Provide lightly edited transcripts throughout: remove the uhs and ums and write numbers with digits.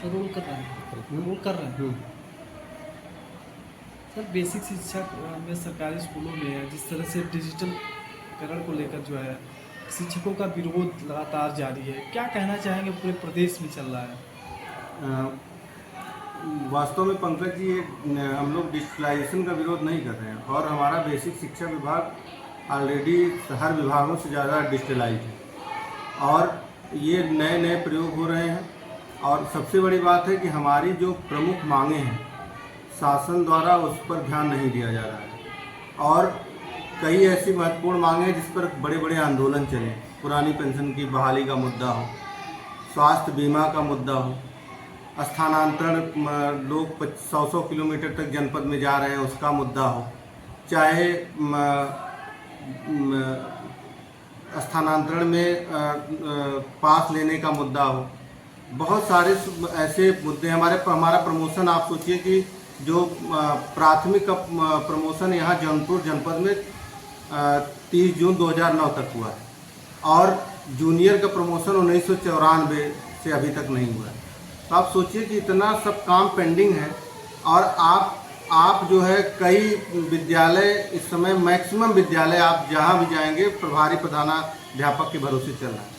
Sir role कर रहे हैं, रोल कर रहे हैं। सर बेसिक शिक्षा में सरकारी स्कूलों में जिस तरह से डिजिटलकरण को लेकर जो है शिक्षकों का विरोध लगातार जारी है, क्या कहना चाहेंगे? पूरे प्रदेश में चल रहा है। वास्तव में पंकज जी, हम लोग डिजिटलाइजेशन का विरोध नहीं कर रहे हैं और हमारा बेसिक शिक्षा विभाग ऑलरेडी हर विभागों से ज़्यादा डिजिटलाइज है और ये नए नए प्रयोग हो रहे हैं। और सबसे बड़ी बात है कि हमारी जो प्रमुख मांगें हैं शासन द्वारा उस पर ध्यान नहीं दिया जा रहा है और कई ऐसी महत्वपूर्ण मांगें हैं जिस पर बड़े बड़े आंदोलन चले। पुरानी पेंशन की बहाली का मुद्दा हो, स्वास्थ्य बीमा का मुद्दा हो, स्थानांतरण लोग 100 किलोमीटर तक जनपद में जा रहे हैं उसका मुद्दा हो, चाहे स्थानांतरण में पास लेने का मुद्दा हो, बहुत सारे ऐसे मुद्दे। हमारा प्रमोशन, आप सोचिए कि जो प्राथमिक का प्रमोशन यहाँ जौनपुर जनपद में 30 जून 2009 तक हुआ है और जूनियर का प्रमोशन 1994 से अभी तक नहीं हुआ है। तो आप सोचिए कि इतना सब काम पेंडिंग है और आप जो है कई विद्यालय इस समय मैक्सिमम विद्यालय आप जहाँ भी जाएंगे प्रभारी प्रधानाध्यापक के भरोसे चल रहा है,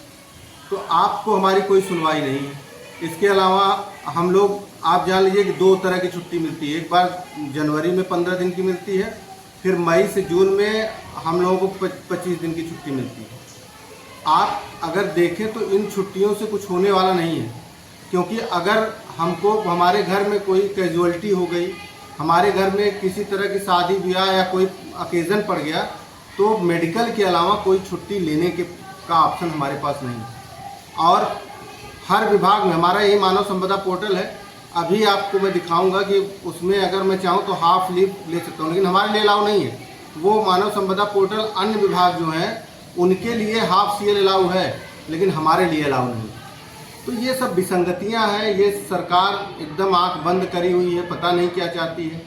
तो आपको हमारी कोई सुनवाई नहीं है। इसके अलावा हम लोग, आप जान लीजिए कि 2 तरह की छुट्टी मिलती है। एक बार जनवरी में 15 दिन की मिलती है, फिर मई से जून में हम लोगों को 25 दिन की छुट्टी मिलती है। आप अगर देखें तो इन छुट्टियों से कुछ होने वाला नहीं है, क्योंकि अगर हमको हमारे घर में कोई कैजुअलिटी हो गई, हमारे घर में किसी तरह की शादी ब्याह या कोई ओकेज़न पड़ गया, तो मेडिकल के अलावा कोई छुट्टी लेने का ऑप्शन हमारे पास नहीं है। और हर विभाग में हमारा यही मानव संपदा पोर्टल है, अभी आपको मैं दिखाऊंगा कि उसमें अगर मैं चाहूँ तो हाफ लीव ले सकता हूँ, लेकिन हमारे लिए अलाउ नहीं है। वो मानव संपदा पोर्टल अन्य विभाग जो हैं उनके लिए हाफ CL अलाउ है, लेकिन हमारे लिए अलाउ नहीं। तो ये सब विसंगतियां हैं। ये सरकार एकदम आंख बंद करी हुई है, पता नहीं क्या चाहती है।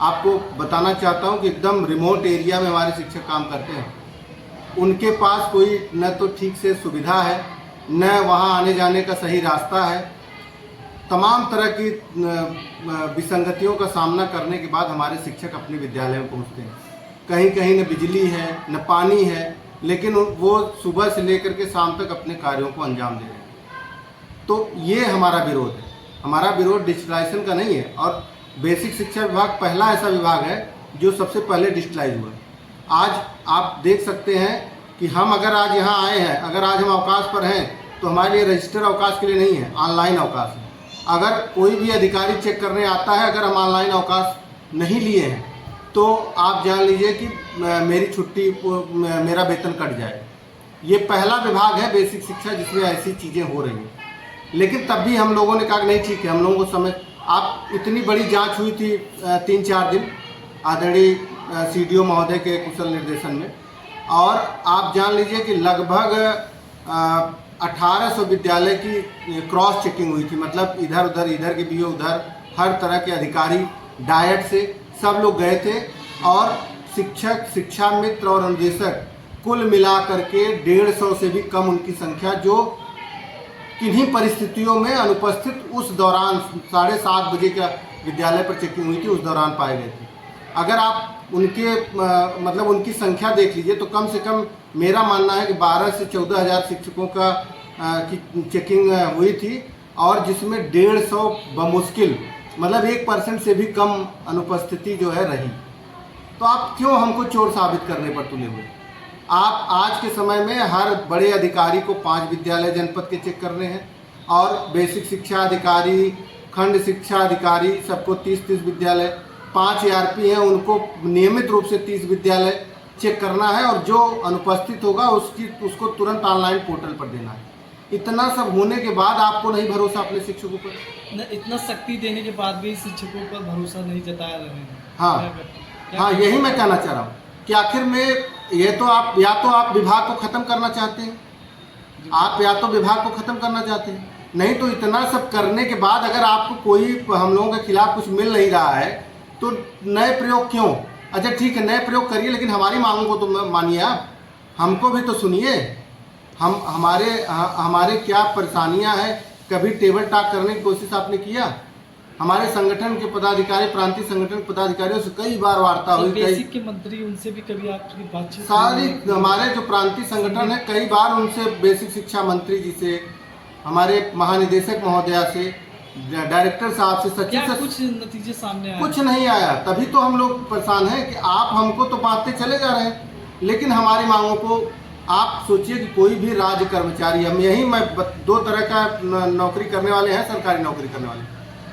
आपको बताना चाहता हूँ कि एकदम रिमोट एरिया में हमारे शिक्षक काम करते हैं, उनके पास कोई न तो ठीक से सुविधा है, न वहाँ आने जाने का सही रास्ता है। तमाम तरह की विसंगतियों का सामना करने के बाद हमारे शिक्षक अपने विद्यालय में पहुँचते हैं। कहीं कहीं न बिजली है न पानी है, लेकिन वो सुबह से लेकर के शाम तक अपने कार्यों को अंजाम दे रहे हैं। तो ये हमारा विरोध है। हमारा विरोध डिजिटलाइजेशन का नहीं है और बेसिक शिक्षा विभाग पहला ऐसा विभाग है जो सबसे पहले डिजिटलाइज हुआ है। आज आप देख सकते हैं कि हम अगर आज यहाँ आए हैं, अगर आज हम अवकाश पर हैं, तो हमारे लिए रजिस्टर अवकाश के लिए नहीं है, ऑनलाइन अवकाश है। अगर कोई भी अधिकारी चेक करने आता है, अगर हम ऑनलाइन अवकाश नहीं लिए हैं, तो आप जान लीजिए कि मेरी छुट्टी, मेरा वेतन कट जाए। ये पहला विभाग है बेसिक शिक्षा जिसमें ऐसी चीज़ें हो रही हैं। लेकिन तब भी हम लोगों ने कहा नहीं ठीक है, हम लोगों को समय, आप इतनी बड़ी जांच हुई थी 3-4 दिन आदरणीय CDO महोदय के कुशल निर्देशन में, और आप जान लीजिए कि लगभग 1800 विद्यालय की क्रॉस चेकिंग हुई थी। मतलब इधर उधर, इधर के BO उधर, हर तरह के अधिकारी डायट से सब लोग गए थे और शिक्षक, शिक्षा मित्र और अनुदेशक कुल मिला करके 150 से भी कम उनकी संख्या, जो किन्हीं परिस्थितियों में अनुपस्थित उस दौरान 7:30 बजे का विद्यालय पर चेकिंग हुई थी, उस दौरान पाए गए थे। अगर आप उनके मतलब उनकी संख्या देख लीजिए तो कम से कम मेरा मानना है कि 12 से 14 हज़ार शिक्षकों का की चेकिंग हुई थी और जिसमें 150 बमुश्किल, मतलब 1% से भी कम अनुपस्थिति जो है रही। तो आप क्यों हमको चोर साबित करने पर तुले हुए? आप आज के समय में हर बड़े अधिकारी को 5 विद्यालय जनपद के चेक करने हैं और बेसिक शिक्षा अधिकारी, खंड शिक्षा अधिकारी, सबको 30-30 विद्यालय, 5 ARP हैं, उनको नियमित रूप से 30 विद्यालय चेक करना है और जो अनुपस्थित होगा उसको तुरंत ऑनलाइन पोर्टल पर देना है। इतना सब होने के बाद आपको नहीं भरोसा अपने शिक्षकों पर? न, इतना सख्ती देने के बाद भी शिक्षकों पर भरोसा नहीं जताया रहे हैं। हाँ, यही मैं कहना चाह रहा हूँ कि आखिर में ये तो आप या तो आप विभाग को ख़त्म करना चाहते हैं, आप या तो विभाग को ख़त्म करना चाहते हैं, नहीं तो इतना सब करने के बाद अगर आपको कोई हम लोगों के खिलाफ कुछ मिल नहीं रहा है तो नए प्रयोग क्यों? अच्छा ठीक है, नए प्रयोग करिए, लेकिन हमारी मांगों को तो मानिए, आप हमको भी तो सुनिए। हमारे क्या परेशानियां हैं, कभी टेबल टॉक करने की कोशिश आपने किया? हमारे संगठन के पदाधिकारी, प्रांतीय संगठन के पदाधिकारियों से कई बार वार्ता हुई, बेसिक के मंत्री उनसे भी कभी आपकी बातचीत सारी हुई? हमारे जो प्रांतीय संगठन है कई बार उनसे, बेसिक शिक्षा मंत्री जी से, हमारे महानिदेशक महोदया से, डायरेक्टर साहब से, सचिव क्या से, कुछ नतीजे सामने आए? कुछ नहीं आया। तभी तो हम लोग परेशान हैं कि आप हमको तो बांटते चले जा रहे हैं, लेकिन हमारी मांगों को आप सोचिए कि कोई भी राज्य कर्मचारी, हम यही मैं दो तरह का नौकरी करने वाले हैं, सरकारी नौकरी करने वाले,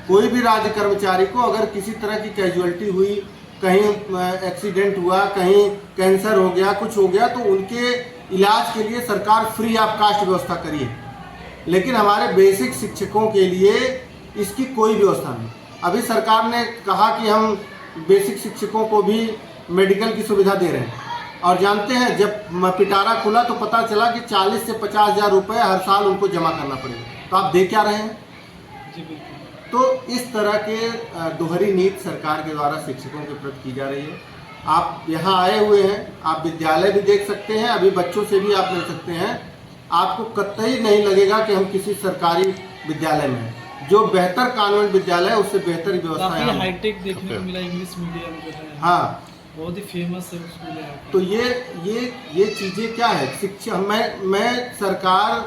कोई भी राज्य कर्मचारी को अगर किसी तरह की कैजुअलिटी हुई, कहीं एक्सीडेंट हुआ, कहीं कैंसर हो गया, कुछ हो गया, तो उनके इलाज के लिए सरकार फ्री ऑफ कास्ट व्यवस्था करिए, लेकिन हमारे बेसिक शिक्षकों के लिए इसकी कोई व्यवस्था नहीं। अभी सरकार ने कहा कि हम बेसिक शिक्षकों को भी मेडिकल की सुविधा दे रहे हैं, और जानते हैं जब पिटारा खुला तो पता चला कि 40 से 50 हज़ार रुपये हर साल उनको जमा करना पड़ेगा। तो आप दे क्या रहे हैं? जी बिल्कुल। तो इस तरह के दोहरी नीति सरकार के द्वारा शिक्षकों के प्रति की जा रही है। आप यहाँ आए हुए हैं, आप विद्यालय भी देख सकते हैं, अभी बच्चों से भी आप मिल सकते हैं, आपको कतई नहीं लगेगा कि हम किसी सरकारी विद्यालय में हैं। जो बेहतर कॉन्वेंट विद्यालय है उससे बेहतर व्यवस्था है। हाईटेक देखने को मिला, इंग्लिश मीडियम जो है, हाँ, बहुत ही फेमस है स्कूल है। तो ये चीज़ें क्या है, शिक्षा, मैं सरकार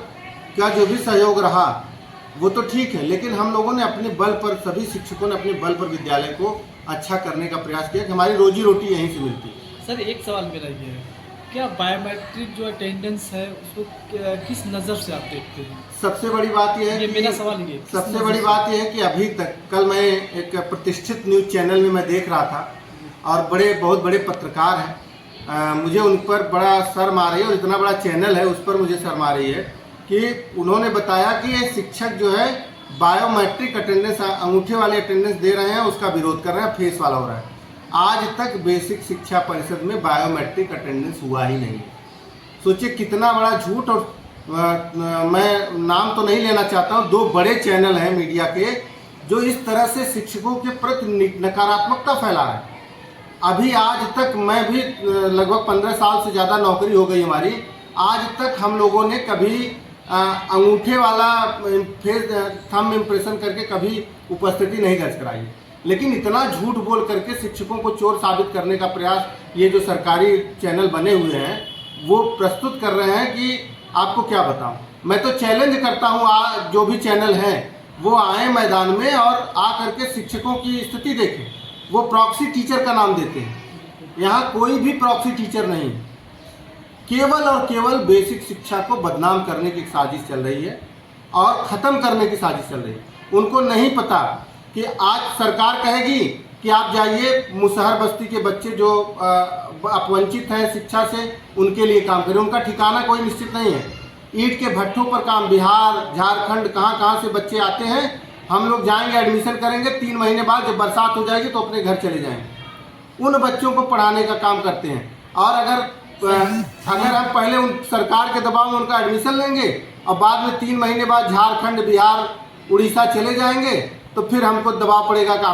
का जो भी सहयोग रहा वो तो ठीक है, लेकिन हम लोगों ने अपने बल पर, सभी शिक्षकों ने अपने बल पर विद्यालय को अच्छा करने का प्रयास किया कि हमारी रोजी रोटी यहीं से मिलती है। सर एक सवाल मेरा ये है, क्या बायोमेट्रिक जो अटेंडेंस है उसको किस नज़र से आप देखते हैं? सबसे बड़ी बात यह है ये कि मेरा सवाल ये, सबसे बड़ी बात यह है कि अभी तक, कल मैं एक प्रतिष्ठित न्यूज़ चैनल में मैं देख रहा था, और बहुत बड़े पत्रकार हैं, मुझे उन पर बड़ा शर्म आ रही है, और इतना बड़ा चैनल है उस पर मुझे शर्म आ रही है कि उन्होंने बताया कि ये शिक्षक जो है बायोमेट्रिक अटेंडेंस, अंगूठे वाले अटेंडेंस दे रहे हैं, उसका विरोध कर रहे हैं, फेस वाला हो रहा है। आज तक बेसिक शिक्षा परिषद में बायोमेट्रिक अटेंडेंस हुआ ही नहीं। सोचिए कितना बड़ा झूठ। और मैं नाम तो नहीं लेना चाहता हूँ, दो बड़े चैनल हैं मीडिया के जो इस तरह से शिक्षकों के प्रति नकारात्मकता फैला रहे हैं। अभी आज तक, मैं भी लगभग 15 साल से ज़्यादा नौकरी हो गई हमारी, आज तक हम लोगों ने कभी अंगूठे वाला फेस थंब इम्प्रेशन करके कभी उपस्थिति नहीं दर्ज कराई। लेकिन इतना झूठ बोल करके शिक्षकों को चोर साबित करने का प्रयास ये जो सरकारी चैनल बने हुए हैं वो प्रस्तुत कर रहे हैं कि आपको क्या बताऊं। मैं तो चैलेंज करता हूं, जो भी चैनल हैं वो आए मैदान में और आ करके शिक्षकों की स्थिति देखें। वो प्रॉक्सी टीचर का नाम देते हैं, यहाँ कोई भी प्रॉक्सी टीचर नहीं, केवल और केवल बेसिक शिक्षा को बदनाम करने की साजिश चल रही है और ख़त्म करने की साजिश चल रही है। उनको नहीं पता कि आज सरकार कहेगी कि आप जाइए मुसहर बस्ती के बच्चे जो अपवंचित हैं शिक्षा से, उनके लिए काम करें। उनका ठिकाना कोई निश्चित नहीं है। ईंट के भट्ठों पर काम, बिहार, झारखंड, कहाँ से बच्चे आते हैं। हम लोग जाएंगे, एडमिशन करेंगे, 3 महीने बाद जब बरसात हो जाएगी तो अपने घर चले जाएंगे। उन बच्चों को पढ़ाने का काम करते हैं। और अगर हम पहले उन सरकार के दबाव में उनका एडमिशन लेंगे और बाद में 3 महीने बाद झारखंड, बिहार, उड़ीसा चले जाएंगे, तो फिर हमको दबाव पड़ेगा कि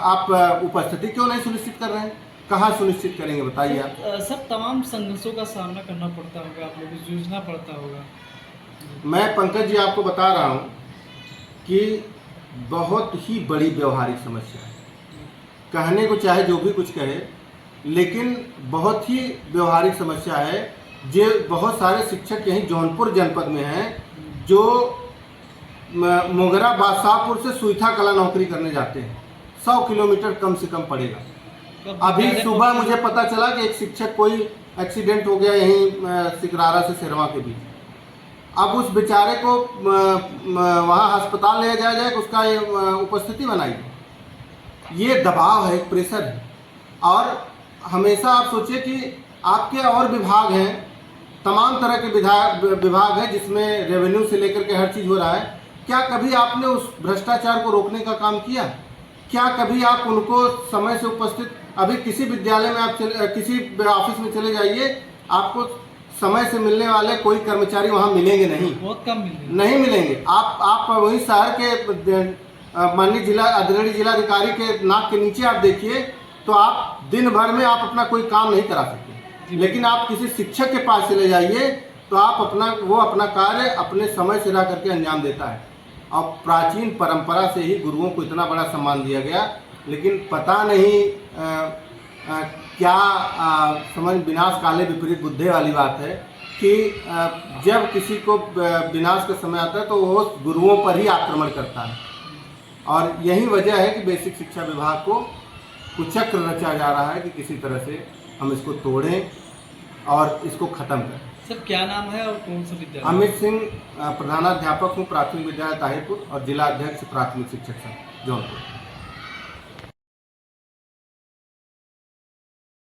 आप उपस्थिति क्यों नहीं सुनिश्चित कर रहे हैं। कहाँ सुनिश्चित करेंगे बताइए आप। सर तमाम संघर्षों का सामना करना पड़ता होगा, आप लोगों को जूझना पड़ता होगा। मैं पंकज जी आपको बता रहा हूँ कि बहुत ही बड़ी व्यवहारिक समस्या है। कहने को चाहे जो भी कुछ कहे, लेकिन बहुत ही व्यवहारिक समस्या है। जो बहुत सारे शिक्षक यहीं जौनपुर जनपद में हैं जो मोगरा बादशाहपुर से सुईथा कला नौकरी करने जाते हैं। 100 किलोमीटर कम से कम पड़ेगा। अभी सुबह मुझे पता चला कि एक शिक्षक कोई एक्सीडेंट हो गया यहीं सिकरारा से सिरवा के बीच। अब उस बेचारे को वहाँ अस्पताल ले जाया जाए, उसका उपस्थिति बनाई। ये दबाव है, एक प्रेशर है। और हमेशा आप सोचिए कि आपके और विभाग हैं, तमाम तरह के विभाग हैं जिसमें रेवेन्यू से लेकर के हर चीज़ हो रहा है। क्या कभी आपने उस भ्रष्टाचार को रोकने का काम किया? क्या कभी आप उनको समय से उपस्थित, अभी किसी विद्यालय में आप किसी ऑफिस में चले जाइए, आपको समय से मिलने वाले कोई कर्मचारी वहाँ मिलेंगे नहीं, बहुत कम मिलेंगे, नहीं मिलेंगे। आप वहीं शहर के माननीय आदरणीय जिलाधिकारी के नाक के नीचे आप देखिए तो आप दिन भर में आप अपना कोई काम नहीं करा सकते। लेकिन आप किसी शिक्षक के पास चले जाइए तो आप वो अपना कार्य अपने समय से रह करके अंजाम देता है। और प्राचीन परंपरा से ही गुरुओं को इतना बड़ा सम्मान दिया गया, लेकिन पता नहीं क्या समझ विनाश काले विपरीत बुद्धि वाली बात है कि जब किसी को विनाश का समय आता है तो वो गुरुओं पर ही आक्रमण करता है। और यही वजह है कि बेसिक शिक्षा विभाग को कुचक्र रचा जा रहा है कि किसी तरह से हम इसको तोड़ें और इसको ख़त्म करें। सर क्या नाम है और कौन सा विद्यालय? अमित सिंह, प्रधानाध्यापक हूँ प्राथमिक विद्यालय ताहिरपुर और जिला अध्यक्ष प्राथमिक शिक्षक संघ जौनपुर।